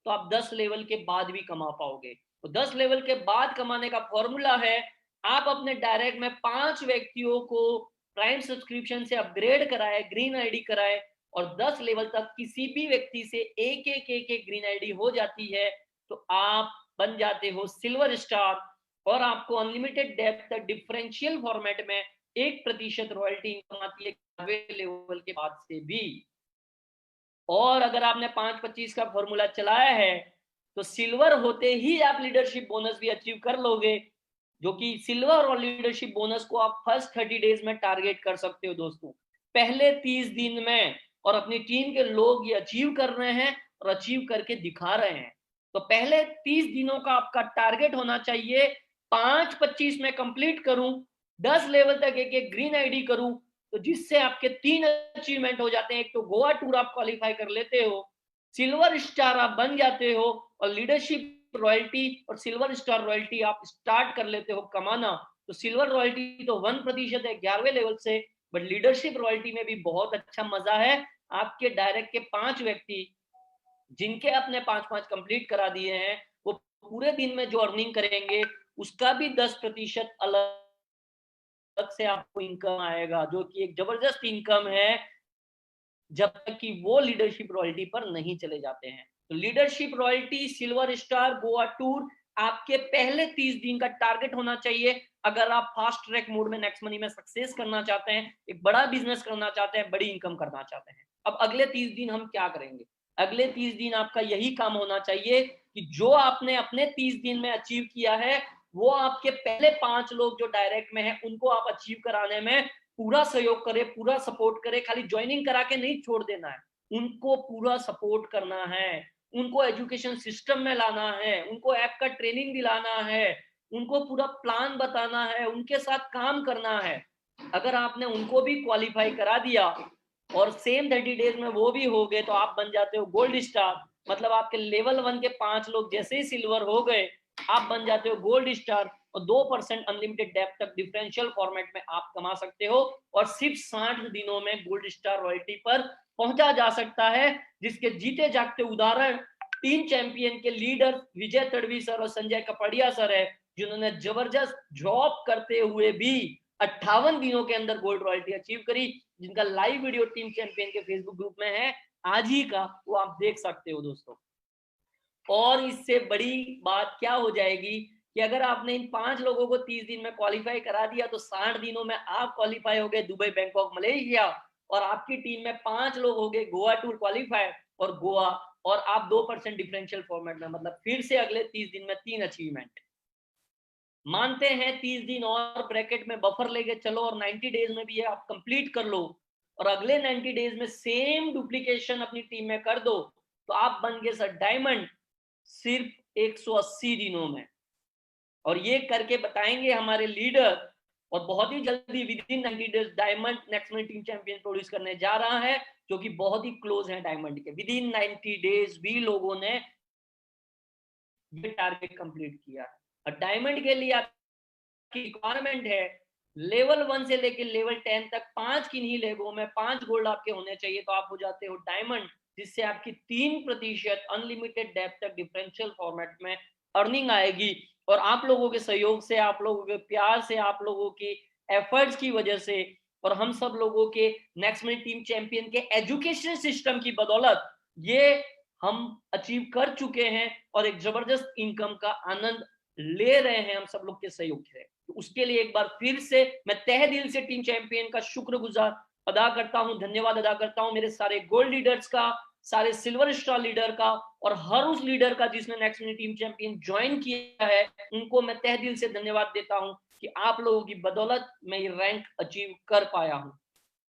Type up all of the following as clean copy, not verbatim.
तो आप 10 लेवल के बाद भी कमा पाओगे। तो 10 लेवल के बाद कमाने का फॉर्मूला है, आप अपने डायरेक्ट में 5 व्यक्तियों को प्राइम सब्सक्रिप्शन से अपग्रेड कराए, ग्रीन आईडी कराए, और 10 लेवल तक किसी भी व्यक्ति से एक एक एक एक ग्रीन आईडी हो जाती है, तो आप बन जाते हो सिल्वर स्टार, और आपको अनलिमिटेड डेप्थ डिफरेंशियल फॉर्मेट में 1% रॉयल्टी इनकम आती है लेवल के बाद से भी। और अगर आपने 5-25 का फॉर्मूला चलाया है, तो सिल्वर होते ही आप लीडरशिप बोनस भी अचीव कर लोगे, जो कि सिल्वर और लीडरशिप बोनस को आप फर्स्ट 30 डेज में टारगेट कर सकते हो दोस्तों, पहले 30 दिन में। और अपनी टीम के लोग ये अचीव कर रहे हैं और अचीव करके दिखा रहे हैं। तो पहले 30 दिनों का आपका टारगेट होना चाहिए, 5-25 में कंप्लीट करूं, 10 लेवल तक एक एक ग्रीन आईडी करूं, तो जिससे आपके 3 अचीवमेंट हो जाते हैं। एक तो गोवा टूर आप क्वालिफाई कर लेते हो, सिल्वर स्टार आप बन जाते हो, और लीडरशिप रॉयल्टी और सिल्वर स्टार रॉयल्टी आप स्टार्ट कर लेते हो कमाना। तो सिल्वर रॉयल्टी तो 1% है 11वें लेवल से, बट लीडरशिप रॉयल्टी में भी बहुत अच्छा मजा है। आपके डायरेक्ट के 5 व्यक्ति जिनके अपने 5-5 कंप्लीट करा दिए हैं, वो पूरे दिन में जो अर्निंग करेंगे उसका भी 10% अलग से आपको इनकम आएगा, जो कि एक जबरदस्त इनकम है, जब तक कि वो लीडरशिप रॉयल्टी पर नहीं चले जाते हैं। तो leadership royalty, silver star, Goa tour आपके पहले 30 दिन का टारगेट होना चाहिए। अगर आप फास्ट ट्रैक मोड में नेक्स्ट मनी में सक्सेस करना चाहते हैं, एक बड़ा बिजनेस करना चाहते हैं, बड़ी इनकम करना चाहते हैं। अब अगले 30 दिन हम क्या करेंगे? अगले 30 दिन आपका यही काम होना चाहिए कि जो आपने अपने 30 दिन में अचीव किया है, वो आपके पहले 5 लोग जो डायरेक्ट में है उनको आप अचीव कराने में पूरा सहयोग करे, पूरा सपोर्ट करे। खाली ज्वाइनिंग करा के नहीं छोड़ देना है, उनको पूरा सपोर्ट करना है, उनको एजुकेशन सिस्टम में लाना है, उनको ऐप का ट्रेनिंग दिलाना है, उनको पूरा प्लान बताना है, उनके साथ काम करना है। अगर आपने उनको भी क्वालिफाई करा दिया और सेम 30 डेज में वो भी हो गए, तो आप बन जाते हो गोल्ड स्टार। मतलब आपके लेवल 1 के 5 लोग जैसे ही सिल्वर हो गए, आप बन जाते हो गोल्ड स्टार, और 2% अनलिमिटेड डेप्थ तक डिफरेंशियल फॉर्मेट में आप कमा सकते हो। और सिर्फ 60 दिनों में गोल्ड स्टार रॉयल्टी पर पहुंचा जा सकता है, जिसके जीते जागते उदाहरण टीम चैंपियन के लीडर विजय तड़वी सर और संजय कपड़िया सर है, जिन्होंने जबरदस्त जॉब करते हुए भी 58 दिनों के अंदर गोल्ड रॉयल्टी अचीव करी, जिनका लाइव वीडियो टीम चैंपियन के फेसबुक ग्रुप में है आज ही का, वो आप देख सकते हो दोस्तों। और इससे बड़ी बात क्या हो जाएगी कि अगर आपने इन 5 लोगों को 30 दिन में क्वालिफाई करा दिया, तो 60 दिनों में आप क्वालिफाई हो गए दुबई, बैंकॉक, मलेशिया, और आपकी टीम में 5 लोग हो गए गोवा टूर क्वालिफाई और गोवा, और आप 2% डिफरेंशियल फॉर्मेट में, मतलब फिर से अगले 30 दिन में 3 अचीवमेंट। मानते हैं 30 दिन और ब्रैकेट में बफर लेके चलो, और 90 डेज में भी ये आप कंप्लीट कर लो, और अगले 90 डेज में सेम डुप्लीकेशन अपनी टीम में कर दो, तो आप बन गए सर डायमंड सिर्फ 180 दिनों में। और ये करके बताएंगे हमारे लीडर, और बहुत ही जल्दी with in 90 days diamond next में टीम चैंपियन प्रोड्यूस करने जा रहा है, जो कि बहुत ही क्लोज है डायमंड के। विद इन 90 डेज भी लोगों ने ये टारगेट कंप्लीट किया है। और डायमंड के लिए आपकी रिक्वायरमेंट है लेवल 1 से लेकर लेवल 10 तक 5 किन्हीं लेवलों में 5 गोल्ड आपके होने चाहिए, तो आप हो जाते हो डायमंड, जिससे आपकी 3% अनलिमिटेड डेप्थ तक डिफरेंशियल फॉर्मेट में अर्निंग आएगी। और आप लोगों के सहयोग से, आप लोगों के प्यार से, आप लोगों की एफर्ट्स की वजह से, और हम सब लोगों के नेक्स्ट मिनट टीम चैंपियन के एजुकेशन सिस्टम की बदौलत ये हम अचीव कर चुके हैं, और एक जबरदस्त इनकम का आनंद ले रहे हैं हम सब लोग के सहयोग से। तो उसके लिए एक बार फिर से मैं तहे दिल से टीम चैंपियन का शुक्रगुजार अदा करता हूं, धन्यवाद अदा करता हूं मेरे सारे गोल्ड लीडर्स का, सारे सिल्वर स्टार लीडर का, और हर उस लीडर का जिसने next minute team champion join किया है, उनको मैं तहे दिल से धन्यवाद देता हूं कि आप लोगों की बदौलत मैं ये रैंक अचीव कर पाया हूं।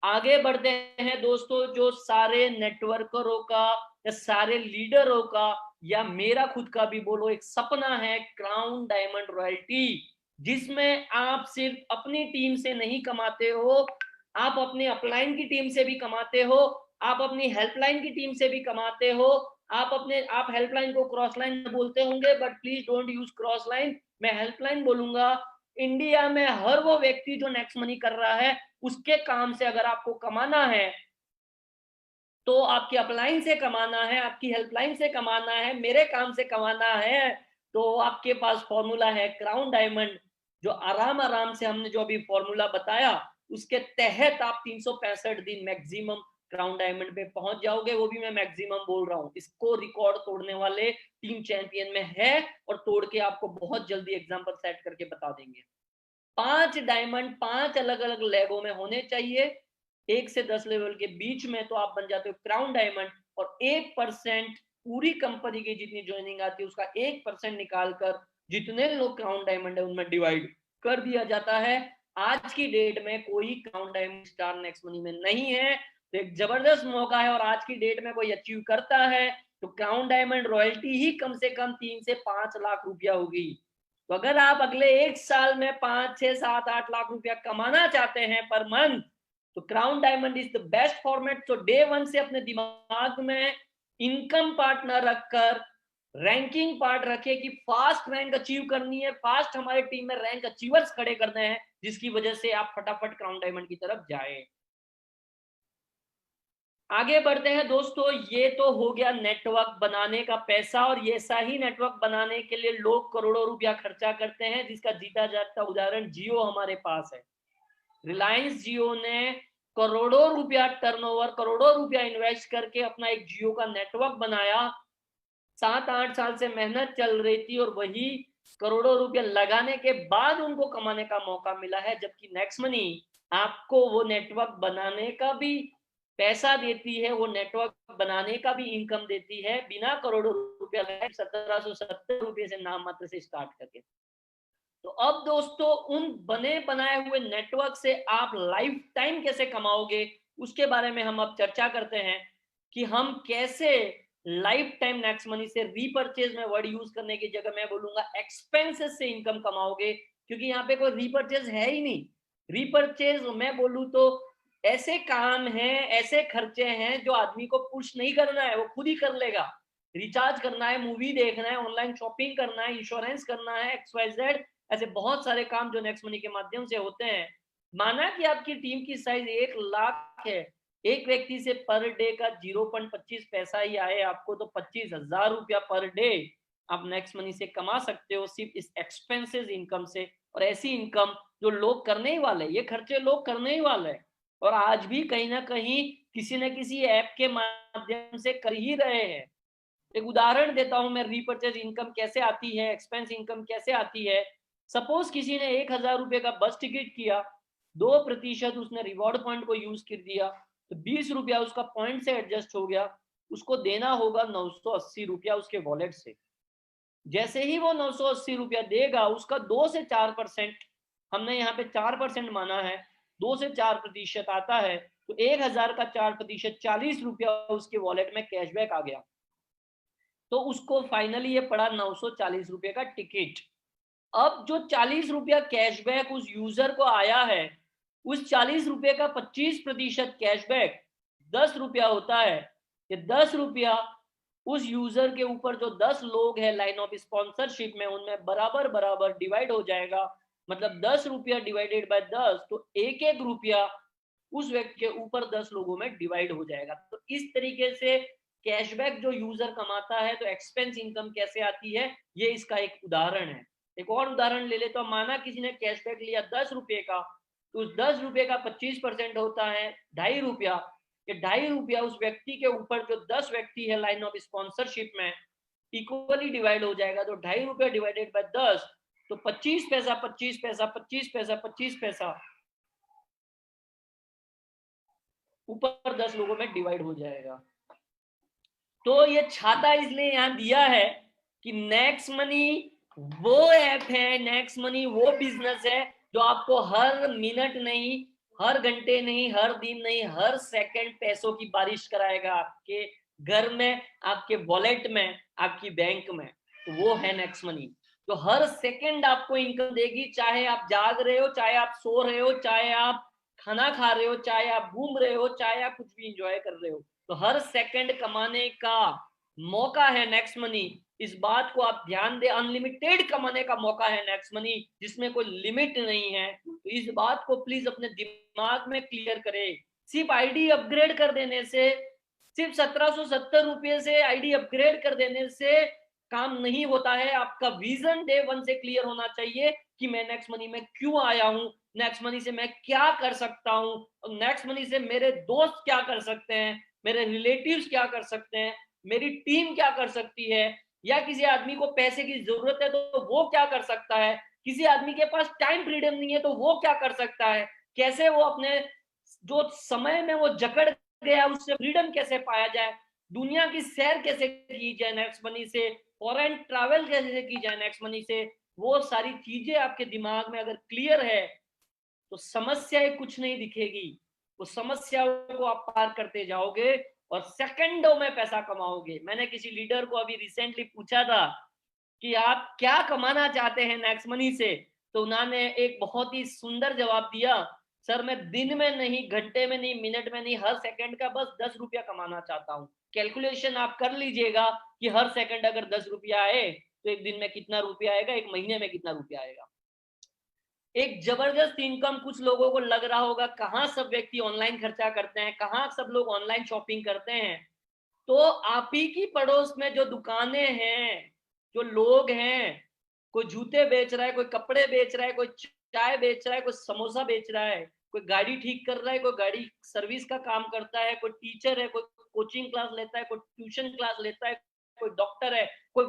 आगे बढ़ते हैं दोस्तों, जो सारे नेटवर्करों का या सारे लीडरों का या मेरा खुद का भी बोलो एक सपना है, क्राउन डायमंड रॉयल्टी, जिसमें आप सिर्फ अपनी टीम से नहीं कमाते हो, आप अपने अपलाइन की टीम से भी कमाते हो, आप अपनी हेल्पलाइन की टीम से भी कमाते हो। आप हेल्पलाइन को क्रॉस लाइन बोलते होंगे, but please don't use cross line, मैं हेल्पलाइन बोलूंगा। इंडिया में हर वो व्यक्ति जो नेक्स्ट मनी कर रहा है, उसके काम से अगर आपको कमाना है, तो आपकी अपलाइन से कमाना है, आपकी हेल्पलाइन से कमाना है, मेरे काम से कमाना है, तो आपके पास फॉर्मूला है क्राउन डायमंड, जो आराम आराम से हमने जो अभी फॉर्मूला बताया उसके तहत आप 365 दिन मैक्सिमम क्राउन डायमंड पे पहुंच जाओगे। वो भी मैं मैक्सिमम बोल रहा हूँ, इसको रिकॉर्ड तोड़ने वाले टीम चैंपियन में है और तोड़ के आपको बहुत जल्दी एग्जाम्पल सेट करके बता देंगे। 5 डायमंड 5 अलग अलग लेवलों में होने चाहिए, 1 से 10 लेवल के बीच में, तो आप बन जाते हो क्राउन डायमंड। और 1% पूरी कंपनी की जितनी ज्वाइनिंग आती है उसका 1% निकाल कर जितने लोग क्राउन डायमंड है उनमें डिवाइड कर दिया जाता है। आज की डेट में कोई crown diamond star next money में नहीं है, तो एक जबरदस्त मौका है। और आज की डेट में कोई अचीव करता है तो क्राउन डायमंड रॉयल्टी ही कम से कम 3 से 5 लाख रुपया होगी। तो अगर आप अगले 1 साल में 5, 6, 7, 8 लाख रुपया कमाना चाहते हैं पर मंथ, तो crown diamond is the best format. तो डे 1 से अपने दिमाग में इनकम पार्ट न रखकर रैंकिंग पार्ट रखे कि फास्ट रैंक अचीव करनी है, फास्ट हमारे टीम में रैंक अचीवर्स खड़े करने हैं, जिसकी वजह से आप फटाफट क्राउन डायमंड की तरफ जाए। आगे बढ़ते हैं दोस्तों। ये तो हो गया नेटवर्क बनाने का पैसा, और ये ऐसा ही नेटवर्क बनाने के लिए लोग करोड़ों रुपया खर्चा करते हैं, जिसका जीता जाता उदाहरण जियो हमारे पास है। रिलायंस जियो ने करोड़ों रुपया टर्नओवर, करोड़ों रुपया इन्वेस्ट करके अपना एक जियो का नेटवर्क बनाया। 7-8 साल से मेहनत चल रही थी और वही करोड़ों रुपया लगाने के बाद उनको कमाने का मौका मिला है, जबकि नेक्स्ट मनी आपको वो नेटवर्क बनाने का भी पैसा देती है, वो नेटवर्क बनाने का भी इनकम देती है, बिना करोड़ों रुपया लगाए 1770 रुपये से नाम मात्र से स्टार्ट करके। तो अब दोस्तों उन बने बनाए हुए नेटवर्क से आप लाइफ टाइम कैसे कमाओगे, उसके बारे में हम अब चर्चा करते हैं कि हम कैसे लाइफ टाइम नेक्स्ट मनी से रीपर्चेज में वर्ड यूज करने की जगह मैं बोलूंगा एक्सपेंसेस से इनकम कमाओगे, क्योंकि यहाँ पे कोई रीपर्चेज है ही नहीं। रीपर्चेज मैं बोलूँ तो ऐसे काम हैं, ऐसे खर्चे हैं जो आदमी को पुश नहीं करना है, वो खुद ही कर लेगा। रिचार्ज करना है, मूवी देखना है, ऑनलाइन शॉपिंग करना है, इंश्योरेंस करना है, XYZ, ऐसे बहुत सारे काम जो नेक्स्ट मनी के माध्यम से होते हैं। माना कि आपकी टीम की साइज 1 लाख है, एक व्यक्ति से पर डे का 0.25 पैसा ही आए आपको, तो 25,000 रुपया पर डे आप नेक्स्ट मनी से कमा सकते हो, सिर्फ इस एक्सपेंसेस इनकम से। और ऐसी इनकम जो लोग करने ही वाले, ये खर्चे लोग करने ही वाले हैं, और आज भी कहीं ना कहीं किसी न किसी ऐप के माध्यम से कर ही रहे हैं। एक उदाहरण देता हूं मैं, रीपर्चेज इनकम कैसे आती है, एक्सपेंस इनकम कैसे आती है। सपोज किसी ने 1,000 रुपए का बस टिकट किया, 2% उसने रिवॉर्ड पॉइंट को यूज कर दिया, तो 20 रुपया उसका पॉइंट से एडजस्ट हो गया, उसको देना होगा 980 रुपया उसके वॉलेट से। जैसे ही वो 980 रुपया देगा, उसका 2 से 4%, हमने यहाँ पे 4% माना है, 2 से 4% आता है, तो 1,000 का 4%, 40 रुपया उसके वॉलेट में कैशबैक आ गया। तो उसको फाइनली ये पड़ा 940 रुपये का टिकट। अब जो 40 रुपया कैशबैक उस यूजर को आया है, उस 40 रुपये का 25% कैशबैक 10 रुपया होता है। ये 10 रुपया उस यूजर के ऊपर जो 10 लोग हैं लाइन ऑफ स्पॉन्सरशिप में, उनमें बराबर बराबर डिवाइड हो जाएगा। मतलब 10 रुपया डिवाइडेड बाय 10, तो 1-1 रुपया उस व्यक्ति के ऊपर 10 लोगों में डिवाइड हो जाएगा। तो इस तरीके से कैशबैक जो यूजर कमाता है, तो एक्सपेंस इनकम कैसे आती है, ये इसका एक उदाहरण है। एक और उदाहरण ले ले तो माना किसी ने कैशबैक लिया 10 रुपये का, तो उस 10 रुपये का 25% होता है 2.5 रुपया। ये 2.5 रुपया उस व्यक्ति के ऊपर जो 10 व्यक्ति है लाइन ऑफ स्पॉन्सरशिप में, इक्वली डिवाइड हो जाएगा। तो 2.5 रुपया डिवाइडेड बाय 10, तो 25 पैसा 25 पैसा 25 पैसा 25 पैसा ऊपर 10 लोगों में डिवाइड हो जाएगा। तो ये छाता इसलिए यहाँ दिया है कि नेक्स्ट मनी वो ऐप है, नेक्स्ट मनी वो बिजनेस है जो आपको हर मिनट नहीं, हर घंटे नहीं, हर दिन नहीं, हर सेकंड पैसों की बारिश कराएगा आपके घर में, आपके वॉलेट में, आपकी बैंक में। तो वो है नेक्स्ट मनी, तो हर सेकंड आपको इनकम देगी, चाहे आप जाग रहे हो, चाहे आप सो रहे हो, चाहे आप खाना खा रहे हो, चाहे आप घूम रहे हो, चाहे आप कुछ भी इंजॉय कर रहे हो, तो हर सेकंड कमाने का मौका है नेक्स्ट मनी। इस बात को आप ध्यान दें, अनलिमिटेड कमाने का मौका है नेक्स्ट मनी, जिसमें कोई लिमिट नहीं है। तो इस बात को प्लीज अपने दिमाग में क्लियर करें। सिर्फ आईडी अपग्रेड कर देने से, सिर्फ 1770 रुपये से आईडी अपग्रेड कर देने से काम नहीं होता है। आपका विजन डे वन से क्लियर होना चाहिए कि मैं नेक्स्ट मनी में क्यों आया हूं, नेक्स्ट मनी से मैं क्या कर सकता हूं, नेक्स्ट मनी से मेरे दोस्त क्या कर सकते हैं, मेरे रिलेटिव्स क्या कर सकते हैं, मेरी टीम क्या कर सकती है, या किसी आदमी को पैसे की जरूरत है तो वो क्या कर सकता है, किसी आदमी के पास टाइम फ्रीडम नहीं है तो वो क्या कर सकता है, कैसे वो अपने जो समय में वो जकड़ गया उससे फ्रीडम कैसे पाया जाए, दुनिया की सैर कैसे की जाए नेक्स्ट मनी से, फॉरेन ट्रैवल कैसे की जाए नेक्स्ट मनी से, वो सारी चीजें आपके दिमाग में अगर क्लियर है तो समस्याएं कुछ नहीं दिखेगी। वो समस्याओं को आप पार करते जाओगे और सेकंडों में पैसा कमाओगे। मैंने किसी लीडर को अभी रिसेंटली पूछा था कि आप क्या कमाना चाहते हैं नेक्स्ट मनी से, तो उन्होंने एक बहुत ही सुंदर जवाब दिया, सर मैं दिन में नहीं, घंटे में नहीं, मिनट में नहीं, हर सेकंड का बस 10 रुपया कमाना चाहता हूँ। कैलकुलेशन आप कर लीजिएगा कि हर सेकंड अगर 10 रुपया आए तो एक दिन में कितना रुपया आएगा, एक महीने में कितना रुपया आएगा। एक जबरदस्त इनकम कुछ लोगों को लग रहा होगा कहाँ सब व्यक्ति ऑनलाइन खर्चा करते हैं, कहाँ सब लोग ऑनलाइन शॉपिंग करते हैं। तो आप ही की पड़ोस में जो दुकानें हैं, जो लोग हैं, कोई जूते बेच रहा है, कोई कपड़े बेच रहा है, कोई चाय बेच रहा है, कोई समोसा बेच रहा है, कोई गाड़ी ठीक कर रहा है, कोई गाड़ी सर्विस का काम करता है, कोई टीचर है, कोई कोचिंग क्लास लेता है, कोई ट्यूशन क्लास लेता है, कोई डॉक्टर है, कोई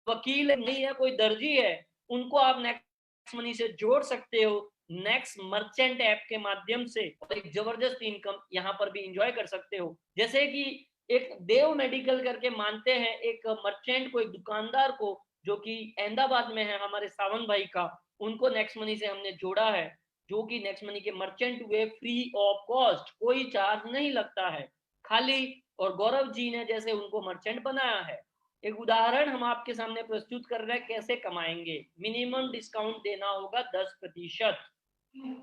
वकील नहीं है, कोई दर्जी है, उनको आप नेक्स्ट मनी से जोड़ सकते हो नेक्स्ट मर्चेंट ऐप के माध्यम से, और एक जबरदस्त इनकम यहाँ पर भी इंजॉय कर सकते हो। जैसे कि एक देव मेडिकल करके मानते हैं एक मर्चेंट को, एक दुकानदार को, जो कि अहमदाबाद में है, हमारे सावन भाई का, उनको नेक्स्ट मनी से हमने जोड़ा है, जो कि नेक्स्ट मनी के मर्चेंट हुए फ्री ऑफ कॉस्ट, कोई चार्ज नहीं लगता है खाली। और गौरव जी ने जैसे उनको मर्चेंट बनाया है, एक उदाहरण हम आपके सामने प्रस्तुत कर रहे हैं कैसे कमाएंगे। मिनिमम डिस्काउंट देना होगा 10%।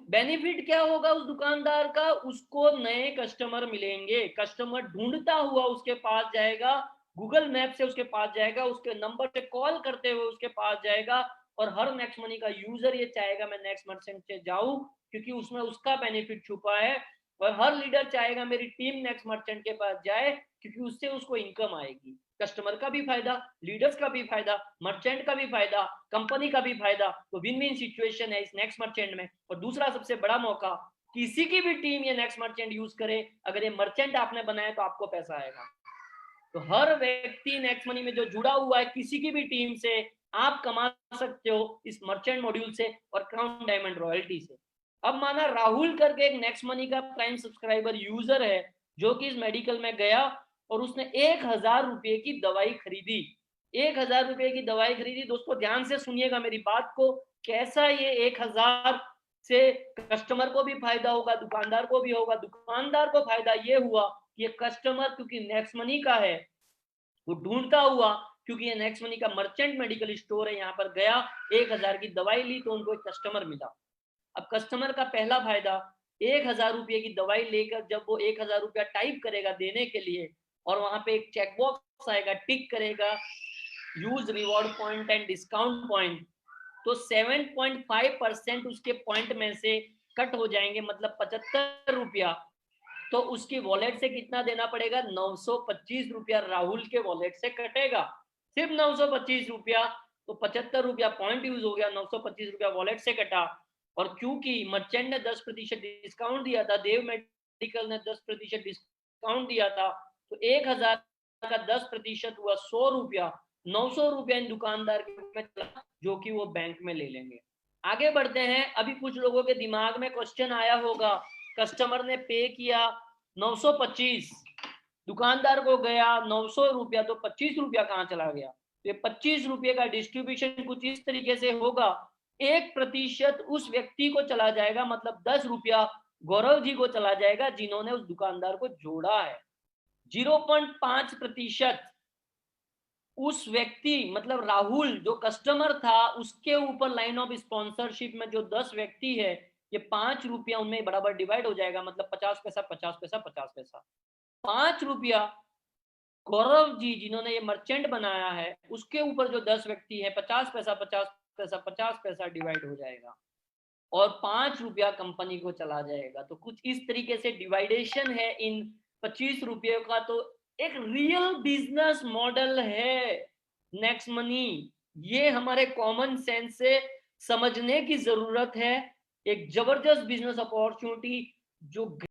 बेनिफिट क्या होगा उस दुकानदार का, उसको नए कस्टमर मिलेंगे, कस्टमर ढूंढता हुआ उसके पास जाएगा, गूगल मैप से उसके पास जाएगा, उसके नंबर से कॉल करते हुए उसके पास जाएगा, और हर नेक्स्ट मनी का यूजर ये चाहेगा मैं नेक्स्ट मर्चेंट से जाऊं, क्योंकि उसमें उसका बेनिफिट छुपा है। और हर लीडर चाहेगा मेरी टीम नेक्स्ट मर्चेंट के पास जाए, क्योंकि उससे उसको इनकम आएगी, कस्टमर का भी फायदा, लीडर्स का भी फायदा, मर्चेंट का भी फायदा, कंपनी का भी फायदा। तो विन विन सिचुएशन है इस नेक्स्ट मर्चेंट में। और दूसरा सबसे बड़ा मौका, किसी की भी टीम ये नेक्स्ट मर्चेंट यूज करे, अगर ये मर्चेंट आपने बनाया तो आपको पैसा आएगा। तो हर व्यक्ति नेक्स्ट मनी में जो जुड़ा हुआ है किसी की भी टीम से, आप कमा सकते हो इस मर्चेंट मॉड्यूल से और क्राउन डायमंड रॉयल्टी से। अब माना राहुल करके एक नेक्स्ट मनी का प्राइम सब्सक्राइबर यूजर है, जो कि इस मेडिकल में गया और उसने 1000 रुपये की दवाई खरीदी। 1000 रुपये की दवाई खरीदी। दोस्तों ध्यान से सुनिएगा मेरी बात को, कैसा ये 1000 से कस्टमर को भी फायदा होगा, दुकानदार को भी होगा। दुकानदार को फायदा ये हुआ कि ये कस्टमर क्योंकि नेक्स्ट मनी का है, वो ढूंढता हुआ, क्योंकि ये नेक्स्ट मनी का मर्चेंट मेडिकल स्टोर है, यहाँ पर गया, 1000 की दवाई ली तो उनको एक कस्टमर मिला। अब कस्टमर का पहला फायदा, 1000 रुपये की दवाई लेकर जब वो 1000 रुपया टाइप करेगा देने के लिए, और वहां पे एक चेकबॉक्स आएगा, टिक करेगा use reward point and discount point, तो 7.5% उसके पॉइंट में से कट हो जाएंगे, मतलब 75 रुपया। तो उसकी वॉलेट से कितना देना पड़ेगा, 925 रुपया राहुल के वॉलेट से कटेगा, सिर्फ 925 रुपया। तो 75 रुपया पॉइंट यूज हो गया, 925 रुपया वॉलेट से कटा। और क्योंकि मर्चेंट ने 10% डिस्काउंट दिया था, देव मेडिकल ने 10% डिस्काउंट दिया था, तो 1000 का 10% हुआ 100 रुपया, 900 रुपया इन दुकानदार के में चला, जो कि वो बैंक में ले लेंगे। आगे बढ़ते हैं। अभी कुछ लोगों के दिमाग में क्वेश्चन आया होगा, कस्टमर ने पे किया 925, दुकानदार को गया 900 रुपया, तो 25 रुपया कहाँ चला गया। तो 25 रुपये का डिस्ट्रीब्यूशन कुछ इस तरीके से होगा, 1% उस व्यक्ति को चला जाएगा, मतलब 10 रुपया गौरव जी को चला जाएगा जिन्होंने उस दुकानदार को जोड़ा है। 0.5% उस व्यक्ति, मतलब राहुल जो कस्टमर था, उसके ऊपर लाइन ऑफ स्पॉन्सरशिप में जो 10 व्यक्ति है, ये 5 रुपया उनमें बराबर डिवाइड हो जाएगा, मतलब 50 पैसा 50 पैसा 50 पैसा। 5 रुपया गौरव जी जिन्होंने ये मर्चेंट बनाया है, उसके ऊपर जो 10 व्यक्ति है, 50 पैसा 50 पैसा 50 पैसा डिवाइड हो जाएगा, और 5 रुपया कंपनी को चला जाएगा। तो कुछ इस तरीके से डिवाइडेशन है इन 25 रुपये का, तो एक रियल बिजनेस मॉडल है नेक्स्ट मनी। ये हमारे कॉमन सेंस से समझने की जरूरत है। एक जबरदस्त बिजनेस अपॉर्चुनिटी जो